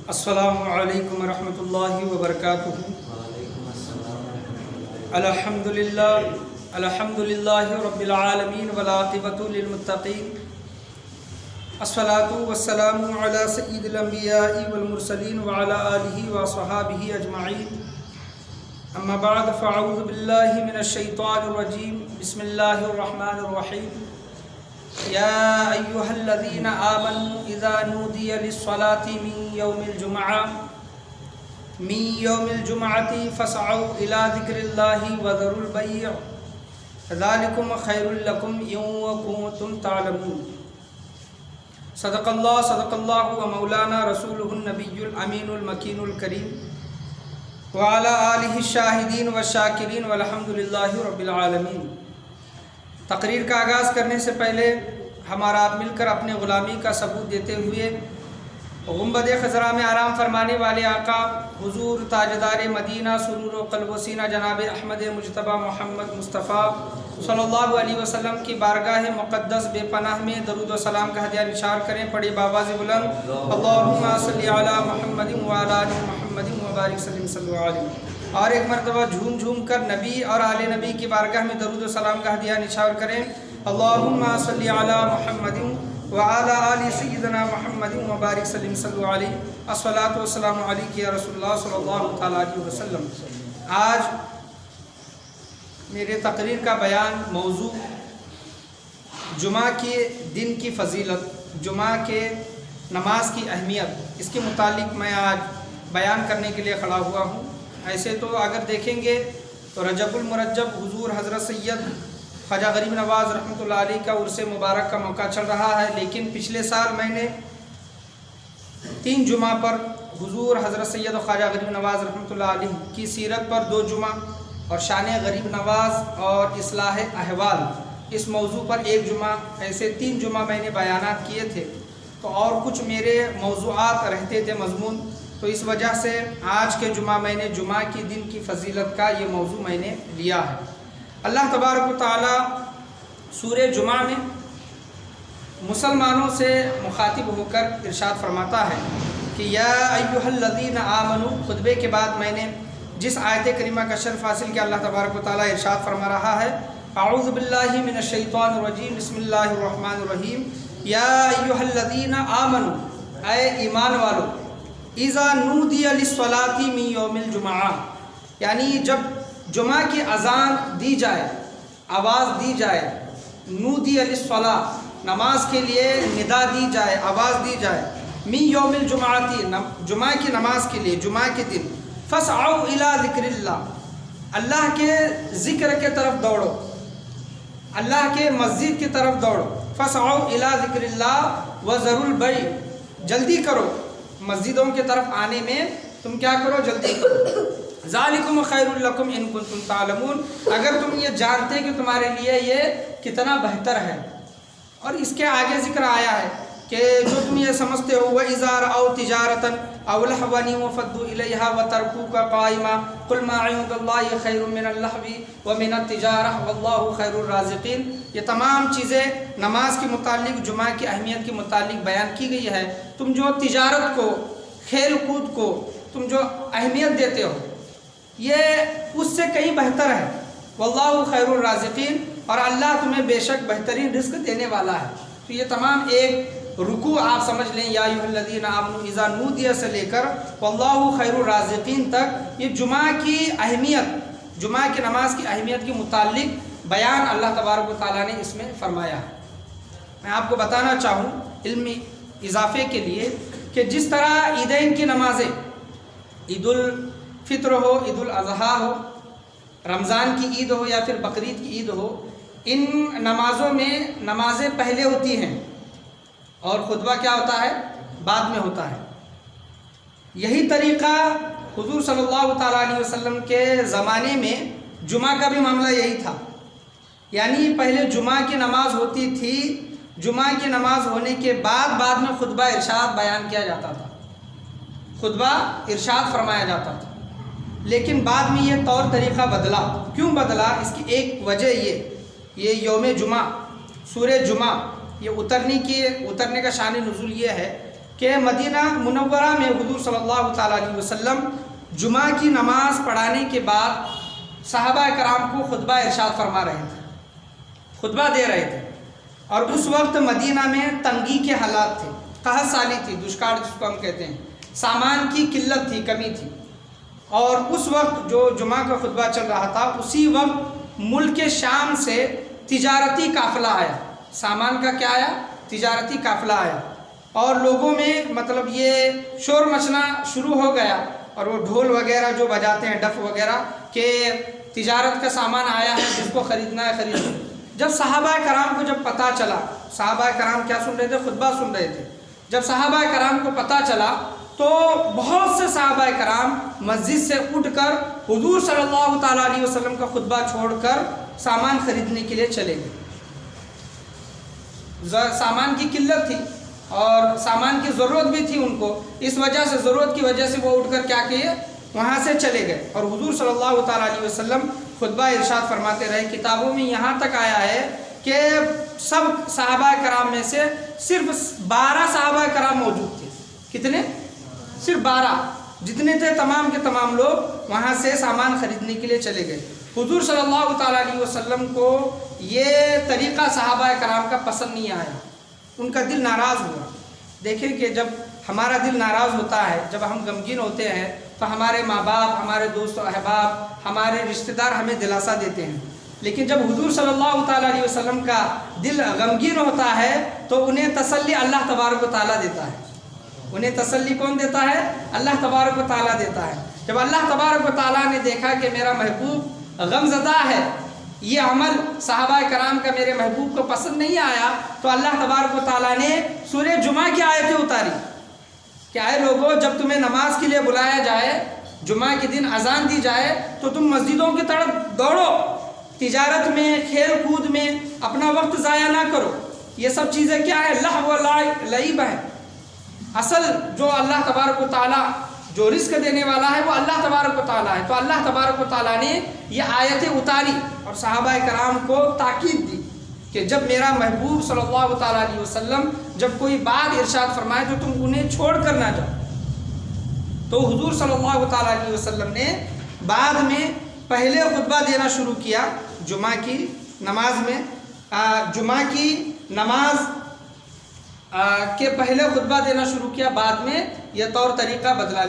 السلام علیکم ورحمۃ اللہ وبرکاتہ۔ الحمد للہ رب العالمین والعاقبۃ للمتقین، الصلاۃ والسلام علی سید الانبیاء والمرسلین وعلی آلہ وصحابہ اجمعین، اما بعد فاعوذ باللہ من الشیطان الرجیم، بسم اللہ الرحمن الرحیم۔ یا ایہا الذین آمنوا اذا نودی للصلاة من یوم الجمعۃ فاسعوا الی ذکر اللہ وذروا البیع ذلکم خیر لکم ان کنتم تعلمون۔ صدق اللہ و مولانا رسولہ النبی الامین المکین الکریم وعلی آلہ الشاہدین والشاکرین والحمد للہ رب العالمین۔ تقریر کا آغاز کرنے سے پہلے ہمارا آپ مل کر اپنے غلامی کا ثبوت دیتے ہوئے گنبد خضرا میں آرام فرمانے والے آقا حضور تاجدار مدینہ سرور و قلب و سینہ جناب احمد مجتبی محمد مصطفیٰ صلی اللہ علیہ وسلم کی بارگاہ مقدس بے پناہ میں درود و سلام کا ہدیہ نثار کریں۔ پڑھی بآواز بلند اللہم صلی علی محمد وعلی آل محمد وبارک وسلم صلی اللہ علیہ۔ اور ایک مرتبہ جھوم جھوم کر نبی اور آل نبی کی بارگاہ میں درود و سلام کا ہدیہ نثار کریں۔ اللہم صلی علی محمد وعلی آل سیدنا محمد وبارک وسلم صلی اللہ علیہ۔ الصلاۃ والسلام علیک یا رسول اللہ صلی اللہ تعالیٰ علیہ وسلم۔ آج میرے تقریر کا بیان موضوع جمعہ کے دن کی فضیلت، جمعہ کے نماز کی اہمیت، اس کے متعلق میں آج بیان کرنے کے لیے کھڑا ہوا ہوں۔ ایسے تو اگر دیکھیں گے تو رجب المرجب حضور حضرت سید خواجہ غریب نواز رحمۃ اللہ علیہ کا عرس مبارک کا موقع چل رہا ہے، لیکن پچھلے سال میں نے 3 جمعہ پر حضور حضرت سید خواجہ غریب نواز رحمۃ اللہ علیہ کی سیرت پر 2 جمعہ اور شان غریب نواز اور اصلاح احوال اس موضوع پر 1 جمعہ، ایسے 3 جمعہ میں نے بیانات کیے تھے، تو اور کچھ میرے موضوعات رہتے تھے مضمون، تو اس وجہ سے آج کے جمعہ میں نے جمعہ کی دن کی فضیلت کا یہ موضوع میں نے لیا ہے۔ اللہ تبارک و تعالیٰ سورہ جمعہ میں مسلمانوں سے مخاطب ہو کر ارشاد فرماتا ہے کہ یا ایہا الذین آمنوا، خطبے کے بعد میں نے جس آیت کریمہ کا شرف حاصل کیا، اللہ تبارک و تعالیٰ ارشاد فرما رہا ہے اعوذ باللہ من الشیطان الرجیم بسم اللہ الرحمن الرحیم۔ یا ایہا الذین آمنوا، اے ایمان والو، اذا نودی للصلاۃ من یوم الجمعہ، یعنی جب جمعہ کی اذان دی جائے، آواز دی جائے، نودی للصلاۃ، نماز کے لیے ندا دی جائے، آواز دی جائے، من یوم الجمعۃ، جمعہ کی نماز کے لیے، جمعہ کے دن، فاسعوا الی ذکر اللہ، اللہ کے ذکر کے طرف دوڑو، اللہ کے مسجد کی طرف دوڑو، فاسعوا الی ذکر اللہ وذروا البیع، جلدی کرو مسجدوں کی طرف آنے میں، تم کیا کرو، جلدی کرو، ذالکم خیر لکم ان کنتم تعلمون، اگر تم یہ جانتے کہ تمہارے لیے یہ کتنا بہتر ہے۔ اور اس کے آگے ذکر آیا ہے کہ جو تم یہ سمجھتے ہو وَإِذَا رَأَوْا تِجَارَةً أَوْ لَهْوًا انفَضُّوا إِلَيْهَا وَتَرَكُوكَ قَائِمًا قُلْ مَا عِندَ اللَّهِ خَيْرٌ مِّنَ اللَّهْوِ وَمِنَ التِّجَارَةِ وَاللَّهُ خَيْرُ الرَّازِقِينَ۔ یہ تمام چیزیں نماز کے متعلق، جمعہ کی اہمیت کے متعلق بیان کی گئی ہے۔ تم جو تجارت کو، کھیل کود کو تم جو اہمیت دیتے ہو، یہ اس سے کہیں بہتر ہے، واللہ خیر الرازقین، اور اللہ تمہیں بے شک بہترین رزق دینے والا ہے۔ تو یہ تمام ایک رکوع آپ سمجھ لیں، یا ایھا الذین آمنوا اذا نودی سے لے کر واللہ خیر الرازقین تک، یہ جمعہ کی اہمیت، جمعہ کی نماز کی اہمیت کے متعلق بیان اللہ تبارک و تعالیٰ نے اس میں فرمایا ہے۔ میں آپ کو بتانا چاہوں علمی اضافے کے لیے کہ جس طرح عیدین کی نمازیں، عید الفطر ہو، عید الاضحیٰ ہو، رمضان کی عید ہو یا پھر بقرعید کی عید ہو، ان نمازوں میں نمازیں پہلے ہوتی ہیں اور خطبہ کیا ہوتا ہے، بعد میں ہوتا ہے۔ یہی طریقہ حضور صلی اللہ تعالیٰ علیہ وسلم کے زمانے میں جمعہ کا بھی معاملہ یہی تھا، یعنی پہلے جمعہ کی نماز ہوتی تھی، جمعہ کی نماز ہونے کے بعد میں خطبہ ارشاد بیان کیا جاتا تھا، خطبہ ارشاد فرمایا جاتا تھا۔ لیکن بعد میں یہ طور طریقہ بدلا۔ کیوں بدلا؟ اس کی ایک وجہ یہ یوم جمعہ، سورہ جمعہ، یہ اترنے کا شان نزول یہ ہے کہ مدینہ منورہ میں حضور صلی اللہ تعالیٰ علیہ وسلم جمعہ کی نماز پڑھانے کے بعد صحابہ کرام کو خطبہ ارشاد فرما رہے تھے، خطبہ دے رہے تھے، اور اس وقت مدینہ میں تنگی کے حالات تھے، قحط سالی تھی، دشکار جس کو ہم کہتے ہیں، سامان کی قلت تھی، کمی تھی، اور اس وقت جو جمعہ کا خطبہ چل رہا تھا اسی وقت ملک شام سے تجارتی قافلہ آیا، سامان کا کیا آیا؟ تجارتی قافلہ آیا، اور لوگوں میں مطلب یہ شور مچنا شروع ہو گیا، اور وہ ڈھول وغیرہ جو بجاتے ہیں، ڈف وغیرہ، کہ تجارت کا سامان آیا ہے، جس کو خریدنا ہے خرید لو۔ جب صحابہ کرام کو جب پتہ چلا، صحابہ کرام کیا سن رہے تھے؟ خطبہ سن رہے تھے۔ جب صحابہ کرام کو پتہ چلا تو بہت سے صحابہ کرام مسجد سے اٹھ کر حضور صلی اللہ تعالیٰ علیہ وسلم کا خطبہ چھوڑ کر سامان خریدنے کے لیے چلے گئے۔ سامان کی قلت تھی اور سامان کی ضرورت بھی تھی ان کو، اس وجہ سے، ضرورت کی وجہ سے وہ اٹھ کر کیا کیے؟ وہاں سے چلے گئے، اور حضور صلی اللہ تعالیٰ علیہ وسلم خطبہ ارشاد فرماتے رہے۔ کتابوں میں یہاں تک آیا ہے کہ سب صحابہ کرام میں سے صرف 12 صحابہ کرام موجود تھے۔ کتنے؟ صرف 12، جتنے تھے تمام کے تمام لوگ وہاں سے سامان خریدنے کے لیے چلے گئے۔ حضور صلی اللہ تعالیٰ علیہ وسلم کو یہ طریقہ صحابہ کرام کا پسند نہیں آیا، ان کا دل ناراض ہوا۔ دیکھیں کہ جب ہمارا دل ناراض ہوتا ہے، جب ہم غمگین ہوتے ہیں، تو ہمارے ماں باپ، ہمارے دوست و احباب، ہمارے رشتہ دار ہمیں دلاسا دیتے ہیں، لیکن جب حضور صلی اللہ تعالیٰ علیہ وسلم کا دل غمگین ہوتا ہے تو انہیں تسلی اللہ تبارک و تعالیٰ دیتا ہے۔ انہیں تسلی کون دیتا ہے؟ اللہ تبارک و تعالیٰ دیتا ہے۔ جب اللہ تبارک و تعالیٰ نے دیکھا کہ میرا محبوب غم زدہ ہے، یہ عمل صحابہ کرام کا میرے محبوب کو پسند نہیں آیا، تو اللہ تبارک و تعالیٰ نے سورہ جمعہ کی آیتیں اتاری کہ اے لوگوں، جب تمہیں نماز کے لیے بلایا جائے، جمعہ کے دن اذان دی جائے، تو تم مسجدوں کی طرف دوڑو، تجارت میں، کھیل کود میں اپنا وقت ضائع نہ کرو۔ یہ سب چیزیں کیا ہے؟ لہو و لعب ہے۔ اصل جو اللہ تبارک و تعالیٰ جو رزق دینے والا ہے وہ اللہ تبارک و تعالیٰ ہے۔ تو اللہ تبارک و تعالیٰ نے یہ آیتیں اتاری اور صحابہ کرام کو تاکید دی کہ جب میرا محبوب صلی اللہ تعالیٰ علیہ وسلم جب کوئی بات ارشاد فرمائے تو تم انہیں چھوڑ کر نہ جاؤ۔ تو حضور صلی اللہ تعالیٰ علیہ وسلم نے بعد میں پہلے خطبہ دینا شروع کیا جمعہ کی نماز میں، جمعہ کی نماز کے پہلے خطبہ دینا شروع کیا، بعد میں یہ طور طریقہ بدلا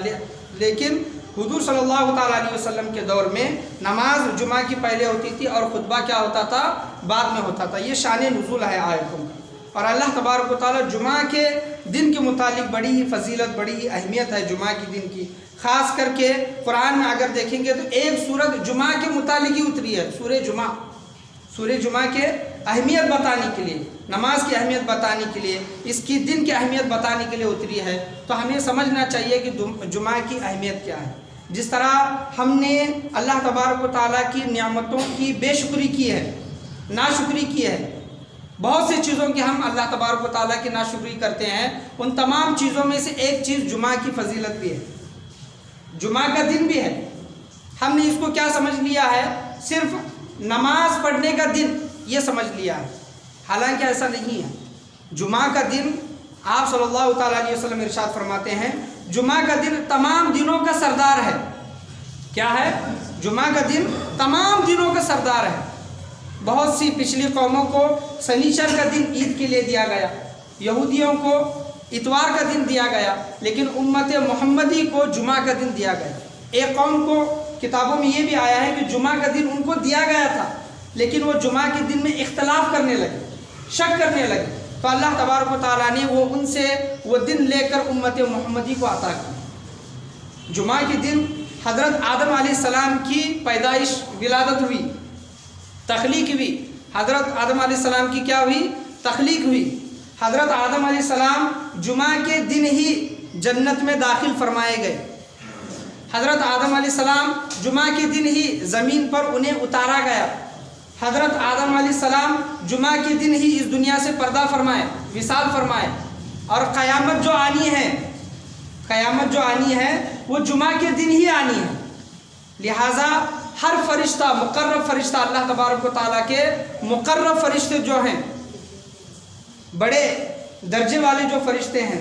لیکن حضور صلی اللہ تعالیٰ علیہ وسلم کے دور میں نماز جمعہ کی پہلے ہوتی تھی اور خطبہ کیا ہوتا تھا؟ بعد میں ہوتا تھا۔ یہ شان نزول ہے آیتوں کا، اور اللہ تبارک و تعالیٰ جمعہ کے دن کے متعلق بڑی ہی فضیلت، بڑی ہی اہمیت ہے جمعہ کے دن کی۔ خاص کر کے قرآن میں اگر دیکھیں گے تو ایک سورت جمعہ کے متعلق ہی اتری ہے، سورہ جمعہ کے اہمیت بتانے کے لیے، نماز کی اہمیت بتانے کے لیے، اس کی دن کی اہمیت بتانے کے لیے اتری ہے۔ تو ہمیں سمجھنا چاہیے کہ جمعہ کی اہمیت کیا ہے۔ جس طرح ہم نے اللہ تبارک و تعالیٰ کی نعمتوں کی بے شکری کی ہے، ناشکری کی ہے، بہت سی چیزوں کی ہم اللہ تبارک و تعالیٰ کی ناشکری کرتے ہیں، ان تمام چیزوں میں سے ایک چیز جمعہ کی فضیلت بھی ہے، جمعہ کا دن بھی ہے۔ ہم نے اس کو کیا سمجھ لیا ہے؟ صرف نماز پڑھنے کا دن یہ سمجھ لیا ہے، حالانکہ ایسا نہیں ہے۔ جمعہ کا دن آپ صلی اللہ تعالیٰ علیہ وسلم ارشاد فرماتے ہیں جمعہ کا دن تمام دنوں کا سردار ہے۔ کیا ہے؟ جمعہ کا دن تمام دنوں کا سردار ہے۔ بہت سی پچھلی قوموں کو سنیچر کا دن عید کے لیے دیا گیا، یہودیوں کو اتوار کا دن دیا گیا، لیکن امت محمدی کو جمعہ کا دن دیا گیا۔ ایک قوم کو کتابوں میں یہ بھی آیا ہے کہ جمعہ کا دن ان کو دیا گیا تھا، لیکن وہ جمعہ کے دن میں اختلاف کرنے لگے، شک کرنے لگے، تو اللہ تبارک و تعالیٰ نے ان سے وہ دن لے کر امت محمدی کو عطا کیا۔ جمعہ کے دن حضرت آدم علیہ السلام کی پیدائش، ولادت ہوئی، تخلیق ہوئی۔ حضرت آدم علیہ السلام کی کیا ہوئی؟ تخلیق ہوئی۔ حضرت آدم علیہ السلام جمعہ کے دن ہی جنت میں داخل فرمائے گئے۔ حضرت آدم علیہ السلام جمعہ کے دن ہی زمین پر انہیں اتارا گیا۔ حضرت آدم علیہ السلام جمعہ کے دن ہی اس دنیا سے پردہ فرمائے، وصال فرمائے، اور قیامت جو آنی ہے وہ جمعہ کے دن ہی آنی ہے۔ لہٰذا ہر فرشتہ، مقرب فرشتہ، اللہ تبارک و تعالیٰ کے مقرب فرشتے جو ہیں، بڑے درجے والے جو فرشتے ہیں،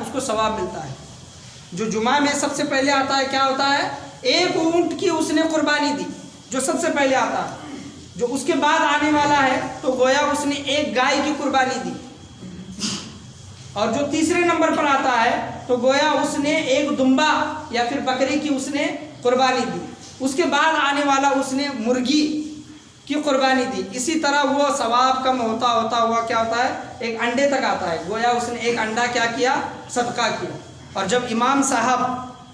اس کو ثواب ملتا ہے۔ جو جمعہ میں سب سے پہلے آتا ہے کیا ہوتا ہے؟ ایک اونٹ کی اس نے قربانی دی، جو سب سے پہلے آتا ہے۔ جو اس کے بعد آنے والا ہے تو گویا اس نے ایک گائے کی قربانی دی، اور جو تیسرے نمبر پر آتا ہے تو گویا اس نے ایک دمبا یا پھر بکری کی اس نے قربانی دی۔ اس کے بعد آنے والا اس نے مرغی کی قربانی دی۔ اسی طرح وہ ثواب کم ہوتا ہوا کیا ہوتا ہے؟ ایک انڈے تک آتا ہے، گویا اس نے ایک انڈا کیا کیا؟ صدقہ کیا۔ اور جب امام صاحب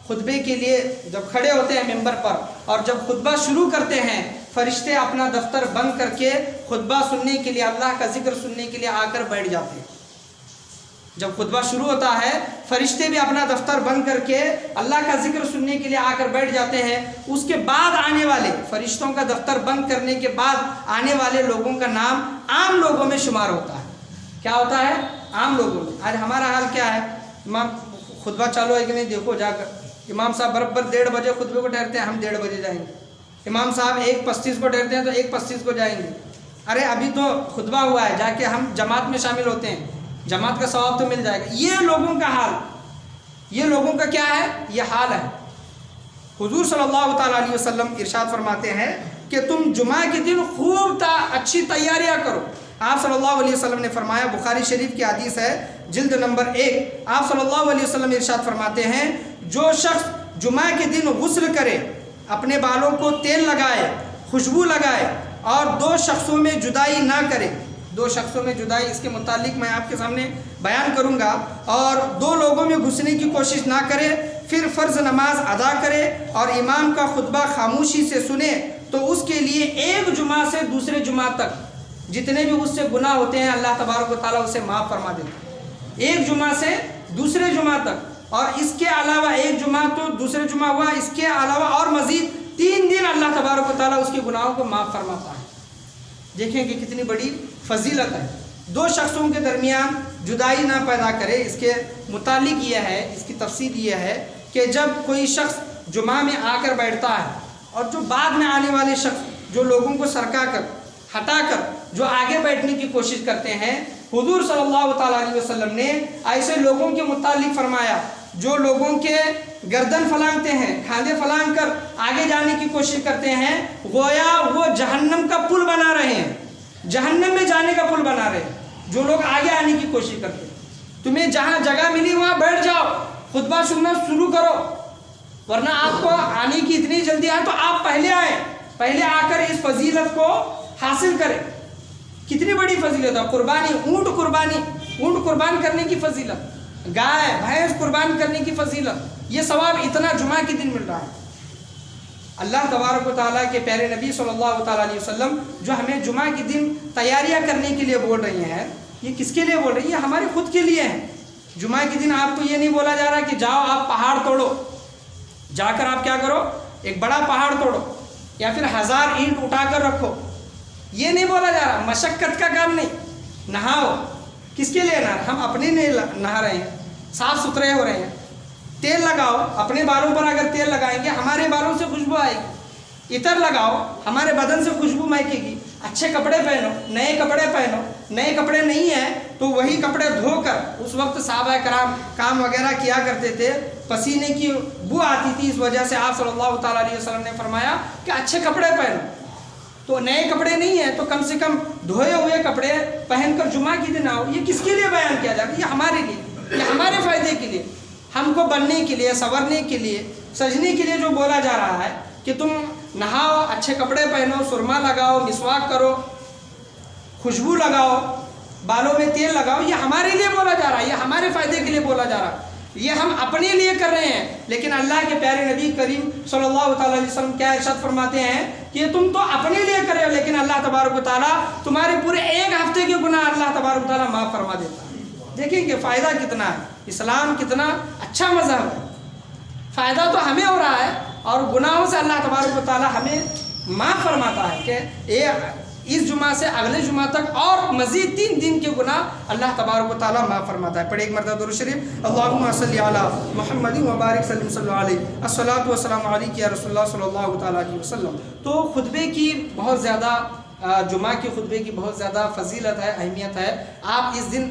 خطبے کے لیے جب کھڑے ہوتے ہیں ممبر پر اور جب خطبہ شروع کرتے ہیں، فرشتے اپنا دفتر بند کر کے خطبہ سننے کے لیے، اللہ کا ذکر سننے کے لیے آ کر بیٹھ جاتے ہیں۔ جب خطبہ شروع ہوتا ہے فرشتے بھی اپنا دفتر بند کر کے اللہ کا ذکر سننے کے لیے آ کر بیٹھ جاتے ہیں۔ اس کے بعد آنے والے، فرشتوں کا دفتر بند کرنے کے بعد آنے والے لوگوں کا نام عام لوگوں میں شمار ہوتا ہے۔ کیا ہوتا ہے؟ عام لوگوں میں۔ آج ہمارا حال کیا ہے؟ امام خطبہ چالو ہے کہ نہیں دیکھو جا کر، امام صاحب برابر 1:30 بجے خطبے کو ٹھہرتے ہیں، ہم 1:30 بجے جائیں گے۔ امام صاحب 1:35 کو ٹھہرتے ہیں تو 1:25 کو جائیں گے۔ ارے ابھی تو خطبہ ہوا ہے، جا کے ہم جماعت میں شامل ہوتے ہیں، جماعت کا ثواب تو مل جائے گا۔ یہ لوگوں کا حال، یہ لوگوں کا کیا ہے؟ یہ حال ہے۔ حضور صلی اللہ تعالیٰ علیہ وسلم ارشاد فرماتے ہیں کہ تم جمعہ کے دن خوب اچھی تیاریاں کرو۔ آپ صلی اللہ علیہ وسلم نے فرمایا، بخاری شریف کی حدیث ہے جلد نمبر 1، آپ صلی اللہ علیہ وسلم ارشاد فرماتے ہیں جو شخص جمعہ کے دن غسل کرے، اپنے بالوں کو تیل لگائے، خوشبو لگائے اور 2 شخصوں میں جدائی نہ کرے، 2 شخصوں میں جدائی اس کے متعلق میں آپ کے سامنے بیان کروں گا، اور 2 لوگوں میں گھسنے کی کوشش نہ کرے، پھر فرض نماز ادا کرے اور امام کا خطبہ خاموشی سے سنے، تو اس کے لیے ایک جمعہ سے دوسرے جمعہ تک جتنے بھی اس سے گناہ ہوتے ہیں اللہ تبارک و تعالیٰ اسے معاف فرما دیتے ہیں، ایک جمعہ سے دوسرے جمعہ تک۔ اور اس کے علاوہ ایک جمعہ تو دوسرے جمعہ ہوا، اس کے علاوہ اور مزید 3 دن اللہ تبارک و تعالیٰ اس کے گناہوں کو معاف فرماتا ہے۔ دیکھیں کہ کتنی بڑی فضیلت ہے۔ 2 شخصوں کے درمیان جدائی نہ پیدا کرے، اس کے متعلق یہ ہے، اس کی تفصیل یہ ہے کہ جب کوئی شخص جمعہ میں آ کر بیٹھتا ہے اور جو بعد میں آنے والے شخص جو لوگوں کو سرکا کر ہٹا کر جو آگے بیٹھنے کی کوشش کرتے ہیں، حضور صلی اللہ تعالیٰ علیہ وسلم نے ایسے لوگوں کے متعلق فرمایا جو لوگوں کے گردن پھلانگتے ہیں، کھاندے پھلانگ کر آگے جانے کی کوشش کرتے ہیں، گویا وہ جہنم کا پل بنا رہے ہیں، جہنم میں جانے کا پل بنا رہے ہیں۔ جو لوگ آگے آنے کی کوشش کرتے ہیں، تمہیں جہاں جگہ ملی وہاں بیٹھ جاؤ، خطبہ سننا شروع کرو، ورنہ آپ کو آنے کی اتنی جلدی آئے تو آپ پہلے آئے، پہلے آ کر اس فضیلت کو حاصل کریں۔ کتنی بڑی فضیلت ہے! قربانی، اونٹ قربان کرنے کی فضیلت، گائے بھینس قربان کرنے کی فضیلت، یہ ثواب اتنا جمعہ کے دن مل رہا ہے۔ اللہ تبارک و تعالیٰ کے پیارے نبی صلی اللہ تعالیٰ علیہ وسلم جو ہمیں جمعہ کے دن تیاریاں کرنے کے لیے بول رہی ہیں، یہ کس کے لیے بول رہی ہیں؟ یہ ہمارے خود کے لیے ہیں۔ جمعہ کے دن آپ کو یہ نہیں بولا جا رہا کہ جاؤ آپ پہاڑ توڑو، جا کر آپ کیا کرو؟ ایک بڑا پہاڑ توڑو یا پھر 1000 اینٹ اٹھا کر رکھو، یہ نہیں بولا جا رہا۔ مشقت کا کام نہیں، نہاؤ۔ کس کے لیے نہا؟ ہم اپنے لیے نہا رہے ہیں، صاف ستھرے ہو رہے ہیں۔ تیل لگاؤ، اپنے بالوں پر اگر تیل لگائیں گے ہمارے بالوں سے خوشبو آئے گی، عطر لگاؤ ہمارے بدن سے خوشبو مہکے گی، اچھے کپڑے پہنو، نئے کپڑے پہنو، نئے کپڑے نہیں ہیں تو وہی کپڑے دھو کر، اس وقت صحابہ کرام کام وغیرہ کیا کرتے تھے، پسینے کی بو آتی تھی، اس وجہ سے آپ صلی اللہ تعالیٰ علیہ وسلم نے فرمایا کہ اچھے کپڑے پہنو۔ تو نئے کپڑے نہیں ہیں تو کم سے کم دھوئے ہوئے کپڑے پہن کر جمعہ کی دن آؤ۔ یہ کس کے لیے بیان کیا جا رہا ہے؟ یہ ہمارے لیے، یہ ہمارے فائدے کے لیے، ہم کو بننے کے لیے، سنورنے کے لیے، سجنے کے لیے جو بولا جا رہا ہے کہ تم نہاؤ، اچھے کپڑے پہنو، سرما لگاؤ، مسواک کرو، خوشبو لگاؤ، بالوں میں تیل لگاؤ، یہ ہمارے لیے بولا جا رہا ہے، یہ ہمارے فائدے کے لیے بولا جا رہا ہے، یہ ہم اپنے لیے کر رہے ہیں۔ لیکن اللہ کے پیارے نبی کریم صلی اللہ تعالیٰ علیہ وسلم کیا ارشاد فرماتے ہیں کہ تم تو اپنے لیے کر رہے ہو، لیکن اللہ تبارک و تعالیٰ تمہارے پورے ایک ہفتے کے گناہ اللہ تبارک و تعالیٰ معاف فرما دیتا ہے۔ دیکھیں کہ فائدہ کتنا ہے، اسلام کتنا اچھا مذہب ہے، فائدہ تو ہمیں ہو رہا ہے اور گناہوں سے اللہ تبارک و تعالیٰ ہمیں معاف فرماتا ہے کہ اس جمعہ سے اگلے جمعہ تک اور مزید 3 دن کے گناہ اللہ تبارک و تعالیٰ معاف فرماتا ہے۔ پڑھے ایک مرتبہ درود شریف، اللہم صلی علی محمد وبارک سلم صلی اللہ علیہ، الصلاۃ والسلام علیک یا رسول اللہ صلی اللہ تعالیٰ علیہ وسلم۔ تو خطبے کی بہت زیادہ، جمعہ کے خطبے کی بہت زیادہ فضیلت ہے، اہمیت ہے۔ آپ اس دن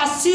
80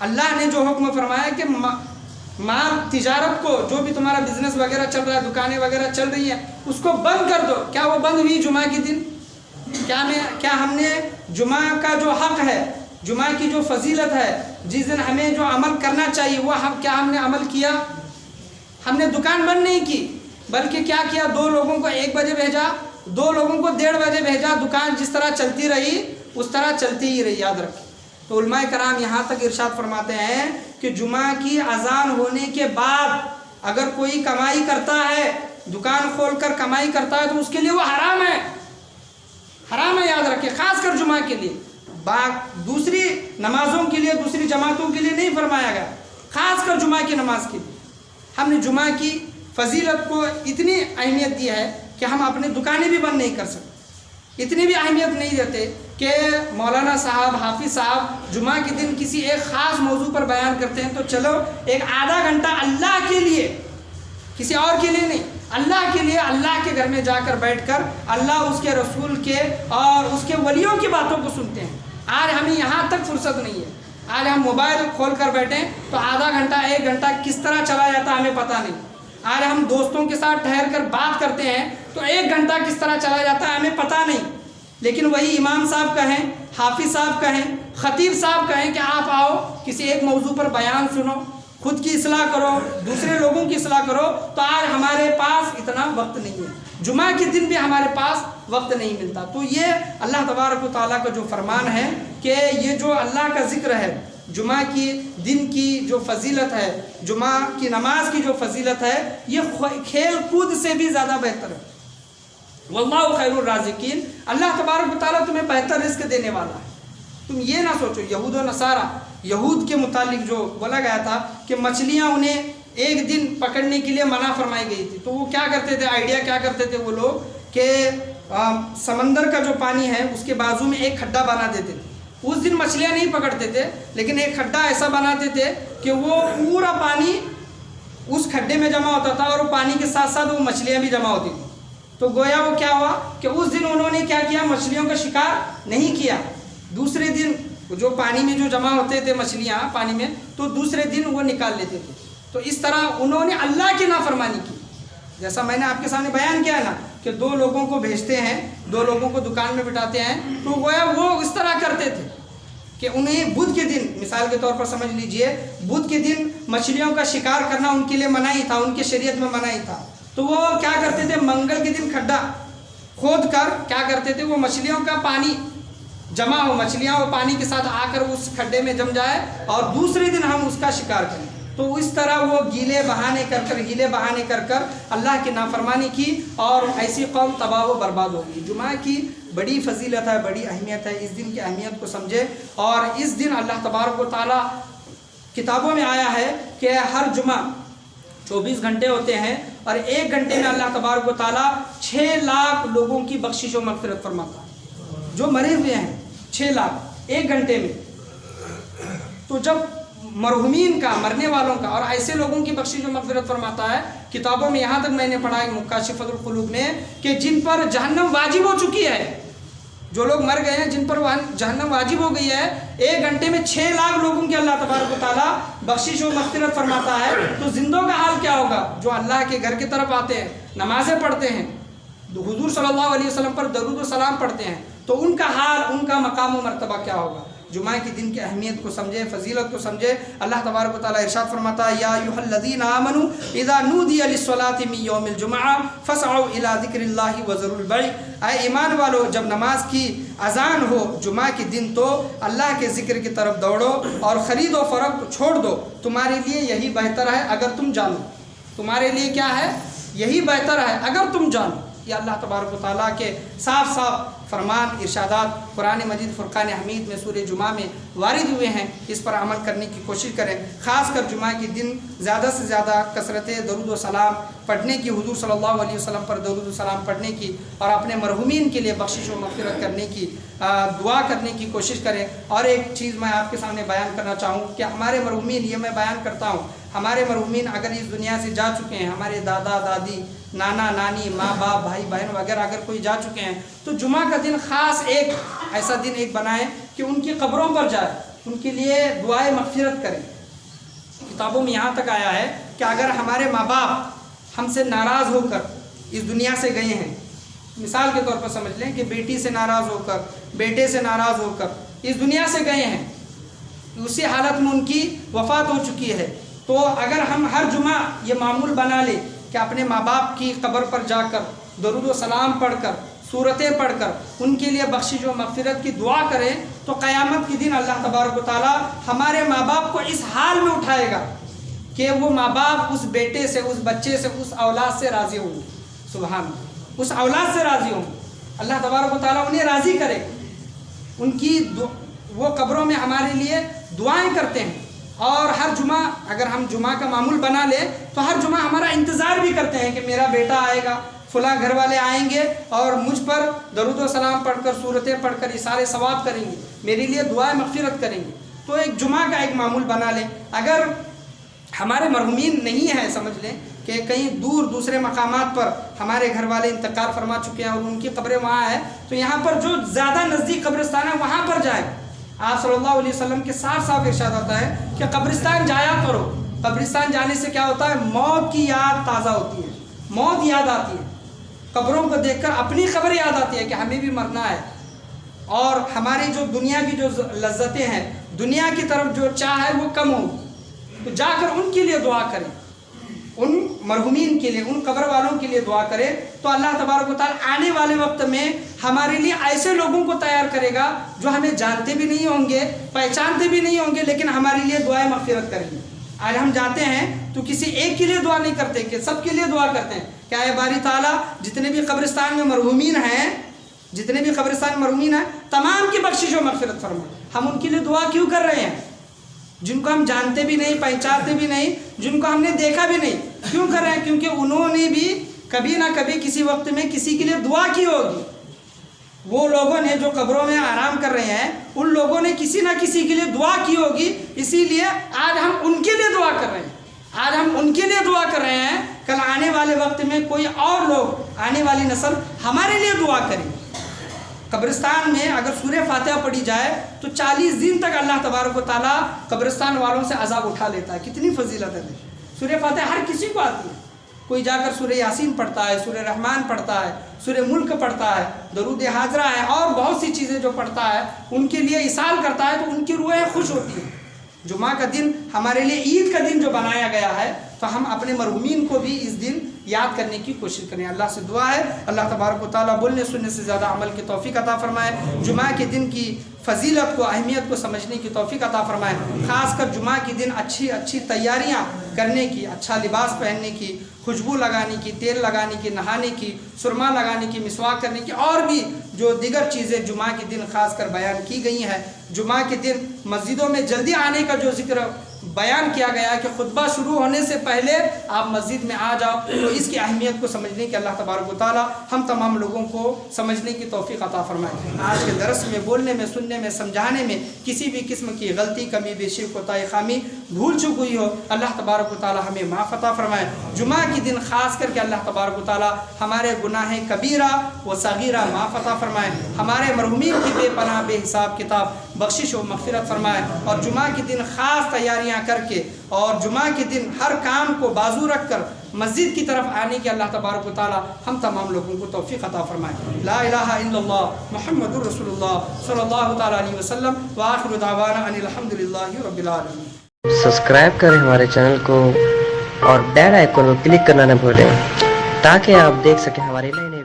اللہ نے جو حکم فرمایا کہ مال تجارت کو، جو بھی تمہارا بزنس وغیرہ چل رہا ہے، دکانیں وغیرہ چل رہی ہیں، اس کو بند کر دو۔ کیا وہ بند ہوئی جمعہ کے دن؟ کیا ہم نے جمعہ کا جو حق ہے، جمعہ کی جو فضیلت ہے، جس دن ہمیں جو عمل کرنا چاہیے وہ کیا ہم نے عمل کیا؟ ہم نے دکان بند نہیں کی، بلکہ کیا کیا؟ 2 لوگوں کو 1 بجے بھیجا، 2 لوگوں کو 1:30 بجے بھیجا، دکان جس طرح چلتی رہی اس طرح چلتی ہی رہی، یاد رکھیں۔ تو علماء کرام یہاں تک ارشاد فرماتے ہیں کہ جمعہ کی اذان ہونے کے بعد اگر کوئی کمائی کرتا ہے، دکان کھول کر کمائی کرتا ہے، تو اس کے لیے وہ حرام ہے، حرام ہے، یاد رکھیں، خاص کر جمعہ کے لیے۔ دوسری نمازوں کے لیے، دوسری جماعتوں کے لیے نہیں فرمایا گیا، خاص کر جمعہ کی نماز کے لیے۔ ہم نے جمعہ کی فضیلت کو اتنی اہمیت دی ہے کہ ہم اپنی دکانیں بھی بند نہیں کر سکتے، اتنی بھی اہمیت نہیں دیتے کہ مولانا صاحب، حافظ صاحب جمعہ کے دن کسی ایک خاص موضوع پر بیان کرتے ہیں تو چلو ایک آدھا گھنٹہ اللہ کے لیے، کسی اور کے لیے نہیں، اللہ کے لیے اللہ کے گھر میں جا کر بیٹھ کر اللہ، اس کے رسول کے اور اس کے ولیوں کی باتوں کو سنتے ہیں۔ آج ہمیں یہاں تک فرصت نہیں ہے، آج ہم موبائل کھول کر بیٹھیں تو آدھا گھنٹہ 1 گھنٹہ کس طرح چلا جاتا ہے ہمیں پتہ نہیں۔ آج ہم دوستوں کے ساتھ ٹھہر کر بات کرتے ہیں تو 1 گھنٹہ کس طرح چلا جاتا ہے ہمیں پتہ نہیں۔ لیکن وہی امام صاحب کہیں، حافظ صاحب کہیں، خطیب صاحب کہیں کہ آپ آؤ کسی ایک موضوع پر بیان سنو، خود کی اصلاح کرو، دوسرے لوگوں کی اصلاح کرو، تو آج ہمارے پاس اتنا وقت نہیں ہے، جمعہ کے دن بھی ہمارے پاس وقت نہیں ملتا۔ تو یہ اللہ تبارک و تعالیٰ کا جو فرمان ہے کہ یہ جو اللہ کا ذکر ہے، جمعہ کی دن کی جو فضیلت ہے، جمعہ کی نماز کی جو فضیلت ہے، یہ کھیل کود سے بھی زیادہ بہتر ہے۔ واللہ خیر الرازقین، اللہ تبارک و تعالیٰ تمہیں بہتر رزق دینے والا ہے۔ تم یہ نہ سوچو، یہود و نصارہ، یہود کے متعلق جو بولا گیا تھا کہ مچھلیاں انہیں 1 دن پکڑنے کے لیے منع فرمائی گئی تھی، تو وہ کیا کرتے تھے، آئیڈیا کیا کرتے تھے وہ لوگ کہ سمندر کا جو پانی ہے اس کے بازو میں ایک کھڈا بنا دیتے تھے۔ اس دن مچھلیاں نہیں پکڑتے تھے، لیکن ایک کھڈا ایسا بناتے تھے کہ وہ پورا پانی اس کھڈے میں جمع ہوتا تھا اور وہ پانی کے ساتھ ساتھ وہ مچھلیاں بھی جمع ہوتی تھیں۔ تو گویا وہ کیا ہوا کہ اس دن انہوں نے کیا کیا، مچھلیوں کا شکار نہیں کیا۔ دوسرے دن جو پانی میں جو جمع ہوتے تھے مچھلیاں پانی میں، تو دوسرے دن وہ نکال لیتے تھے۔ تو اس طرح انہوں نے اللہ کی نافرمانی کی، جیسا میں نے آپ کے سامنے بیان کیا ہے نا کہ 2 لوگوں کو بھیجتے ہیں، 2 لوگوں کو دکان میں بٹھاتے ہیں، تو گویا وہ اس طرح کرتے تھے کہ انہیں بدھ کے دن، مثال کے طور پر سمجھ لیجئے، بدھ کے دن مچھلیوں کا شکار کرنا ان کے لیے منع تھا، ان کے شریعت میں منع تھا۔ تو وہ کیا کرتے تھے، منگل کے دن کھڈا کھود کر کیا کرتے تھے، وہ مچھلیوں کا پانی جمع ہو، مچھلیاں وہ پانی کے ساتھ آ کر اس کھڈے میں جم جائے اور دوسرے دن ہم اس کا شکار کریں۔ تو اس طرح وہ ہیلے بہانے کر کر اللہ کی نافرمانی کی اور ایسی قوم تباہ و برباد ہوگی۔ جمعہ کی بڑی فضیلت ہے، بڑی اہمیت ہے، اس دن کی اہمیت کو سمجھے۔ اور اس دن اللہ تبارک و تعالیٰ کتابوں میں آیا ہے کہ ہر جمعہ 24 گھنٹے ہوتے ہیں اور 1 گھنٹے میں اللہ تبارک و تعالیٰ 6 لاکھ لوگوں کی بخشش و مغفرت فرماتا ہے۔ جو مرے ہوئے ہیں 6 لاکھ 1 گھنٹے میں۔ تو جب مرحومین کا، مرنے والوں کا اور ایسے لوگوں کی بخشش و مغفرت فرماتا ہے، کتابوں میں یہاں تک میں نے پڑھا ہے مکاشفۃ القلوب میں کہ جن پر جہنم واجب ہو چکی ہے، جو لوگ مر گئے ہیں جن پر جہنم واجب ہو گئی ہے، 1 گھنٹے میں 6 لاکھ لوگوں کی اللہ تبارک و تعالیٰ بخشش و مغفرت فرماتا ہے۔ تو زندوں کا حال کیا ہوگا، جو اللہ کے گھر کی طرف آتے ہیں، نمازیں پڑھتے ہیں، حضور صلی اللہ علیہ وسلم پر درود و سلام پڑھتے ہیں، تو ان کا حال، ان کا مقام و مرتبہ کیا ہوگا۔ جمعہ کے دن کی اہمیت کو سمجھے، فضیلت کو سمجھے۔ اللہ تبارک و تعالیٰ ارشاد فرماتا ہے، یا ایھا الذین آمنوا اذا نودی للصلاۃ من یوم الجمعہ فاسعوا الی ذکر اللہ وذروا البیع۔ اے ایمان والو، جب نماز کی اذان ہو جمعہ کے دن تو اللہ کے ذکر کی طرف دوڑو اور خرید و فروخت چھوڑ دو، تمہارے لیے یہی بہتر ہے اگر تم جانو۔ تمہارے لیے کیا ہے، یہی بہتر ہے اگر تم جانو۔ یہ اللہ تبارک و تعالیٰ کے صاف صاف فرمان، ارشادات قرآن مجید فرقان حمید میں سورہ جمعہ میں وارد ہوئے ہیں۔ اس پر عمل کرنے کی کوشش کریں، خاص کر جمعہ کے دن زیادہ سے زیادہ کثرت درود و سلام پڑھنے کی، حضور صلی اللہ علیہ وسلم پر درود و سلام پڑھنے کی اور اپنے مرحومین کے لیے بخشش و مغفرت کرنے کی، دعا کرنے کی کوشش کریں۔ اور ایک چیز میں آپ کے سامنے بیان کرنا چاہوں کہ ہمارے مرحومین، یہ میں بیان کرتا ہوں، ہمارے مرحومین اگر اس دنیا سے جا چکے ہیں، ہمارے دادا دادی، نانا نانی، ماں باپ، بھائی بہن وغیرہ اگر کوئی جا چکے ہیں، تو جمعہ کا دن خاص ایک ایسا دن ایک بنائیں کہ ان کی قبروں پر جائے ان کے لیے دعائے مغفرت کریں۔ کتابوں میں یہاں تک آیا ہے کہ اگر ہمارے ماں باپ ہم سے ناراض ہو کر اس دنیا سے گئے ہیں، مثال کے طور پر سمجھ لیں کہ بیٹی سے ناراض ہو کر، بیٹے سے ناراض ہو کر اس دنیا سے گئے ہیں، اسی حالت میں ان کی وفات ہو چکی ہے، تو اگر ہم ہر جمعہ یہ معمول بنا لیں کہ اپنے ماں باپ کی قبر پر جا کر درود و سلام پڑھ کر، سورتیں پڑھ کر ان کے لیے بخشش و مغفرت کی دعا کریں، تو قیامت کے دن اللہ تبارک و تعالی ہمارے ماں باپ کو اس حال میں اٹھائے گا کہ وہ ماں باپ اس بیٹے سے، اس بچے سے، اس اولاد سے راضی ہوں گے۔ سبحان اللہ، اس اولاد سے راضی ہوں گے، اللہ تبارک و تعالی انہیں راضی کرے، ان کی وہ قبروں میں ہمارے لیے دعائیں کرتے ہیں۔ اور ہر جمعہ اگر ہم جمعہ کا معمول بنا لیں تو ہر جمعہ ہمارا انتظار بھی کرتے ہیں کہ میرا بیٹا آئے گا، فلاں گھر والے آئیں گے اور مجھ پر درود و سلام پڑھ کر، سورتیں پڑھ کر اثار ثواب کریں گے، میرے لیے دعائیں مغفرت کریں گے۔ تو ایک جمعہ کا ایک معمول بنا لیں۔ اگر ہمارے مرحومین نہیں ہیں، سمجھ لیں کہ کہیں دور دوسرے مقامات پر ہمارے گھر والے انتقال فرما چکے ہیں اور ان کی قبریں وہاں ہیں، تو یہاں پر جو زیادہ نزدیک قبرستان ہے وہاں پر جائیں۔ آپ صلی اللہ علیہ وسلم کے صاف صاف ارشاد ہوتا ہے کہ قبرستان جایا کرو۔ قبرستان جانے سے کیا ہوتا ہے؟ موت کی یاد تازہ ہوتی ہے، موت یاد آتی ہے، قبروں کو دیکھ کر اپنی قبر یاد آتی ہے کہ ہمیں بھی مرنا ہے، اور ہماری جو دنیا کی جو لذتیں ہیں، دنیا کی طرف جو چاہ ہے وہ کم ہوگی۔ تو جا کر ان کے لیے دعا کریں، ان مرحومین کے لیے، ان قبر والوں کے لیے دعا کرے، تو اللہ تبارک و تعالی آنے والے وقت میں ہمارے لیے ایسے لوگوں کو تیار کرے گا جو ہمیں جانتے بھی نہیں ہوں گے، پہچانتے بھی نہیں ہوں گے، لیکن ہمارے لیے دعائیں مغفرت کریں گے۔ آج ہم جاتے ہیں تو کسی ایک کے لیے دعا نہیں کرتے کہ سب کے لیے دعا کرتے ہیں کہ اے باری تعالیٰ جتنے بھی قبرستان میں مرحومین ہیں، جتنے بھی قبرستان مرحومین ہیں، تمام کی بخشش و مغفرت فرما۔ ہم ان کے لیے دعا کیوں کر رہے ہیں؟ جن کو ہم جانتے بھی نہیں، پہچانتے بھی نہیں، جن کو ہم نے دیکھا بھی نہیں، کیوں کر رہے ہیں؟ کیونکہ انہوں نے بھی کبھی نہ کبھی کسی وقت میں کسی کے لیے دعا کی ہوگی۔ وہ لوگوں نے جو قبروں میں آرام کر رہے ہیں، ان لوگوں نے کسی نہ کسی کے لیے دعا کی ہوگی، اسی لیے آج ہم ان کے لیے دعا کر رہے ہیں، آج ہم ان کے لیے دعا کر رہے ہیں، کل آنے والے وقت میں کوئی اور لوگ، آنے والی نسل ہمارے لیے دعا کرے۔ قبرستان میں اگر سورہ فاتحہ پڑھی جائے تو 40 دن تک اللہ تبارک و تعالیٰ قبرستان والوں سے عذاب اٹھا لیتا ہے۔ کتنی فضیلت ہے! سورہ فاتحہ ہر کسی کو آتی ہے، کوئی جا کر سورہ یاسین پڑھتا ہے، سورہ رحمان پڑھتا ہے، سورہ ملک پڑھتا ہے، درود حاضرہ ہے، اور بہت سی چیزیں جو پڑھتا ہے، ان کے لیے اصال کرتا ہے تو ان کی روحیں خوش ہوتی ہیں۔ جمعہ کا دن ہمارے لیے عید کا دن جو بنایا گیا ہے، تو ہم اپنے مرحومین کو بھی اس دن یاد کرنے کی کوشش کریں۔ اللہ سے دعا ہے اللہ تبارک و تعالیٰ بولنے سننے سے زیادہ عمل کی توفیق عطا فرمائے، جمعہ کے دن کی فضیلت کو، اہمیت کو سمجھنے کی توفیق عطا فرمائے، خاص کر جمعہ کے دن اچھی تیاریاں کرنے کی، اچھا لباس پہننے کی، خوشبو لگانے کی، تیل لگانے کی، نہانے کی، سرما لگانے کی، مسواک کرنے کی، اور بھی جو دیگر چیزیں جمعہ کے دن خاص کر بیان کی گئی ہیں۔ جمعہ کے دن مسجدوں میں جلدی آنے کا جو ذکر بیان کیا گیا کہ خطبہ شروع ہونے سے پہلے آپ مسجد میں آ جاؤ، تو اس کی اہمیت کو سمجھنے کی اللہ تبارک و تعالی ہم تمام لوگوں کو سمجھنے کی توفیق عطا فرمائے۔ آج کے درس میں بولنے میں، سننے میں، سمجھانے میں کسی بھی قسم کی غلطی، کمی بیشی، کوتاہی، خامی، بھول چوک ہوئی ہو، اللہ تبارک و تعالی ہمیں معاف عطا فرمائے۔ جمعہ کے دن خاص کر کے اللہ تبارک و تعالی ہمارے گناہ کبیرہ و صغیرہ معاف عطا فرمائے، ہمارے مرحومین کی بے پناہ بے حساب کتاب بخشش و مغفرت فرمائے، اور جمعہ کے دن خاص تیاریاں کر کے اور جمعہ کے دن ہر کام کو بازو رکھ کر مسجد کی طرف آنے کی اللہ تبارک و تعالی ہم تمام لوگوں کو توفیق عطا فرمائے۔ لا الہ الا اللہ محمد الرسول اللہ صلی اللہ تعالی علیہ وسلم، وآخر دعوانا ان الحمدللہ رب العالمین۔ سبسکرائب کریں ہمارے چینل کو اور بیل آئیکن کو کلک کرنا نہ بھولیں تاکہ آپ دیکھ سکیں ہمارے نئے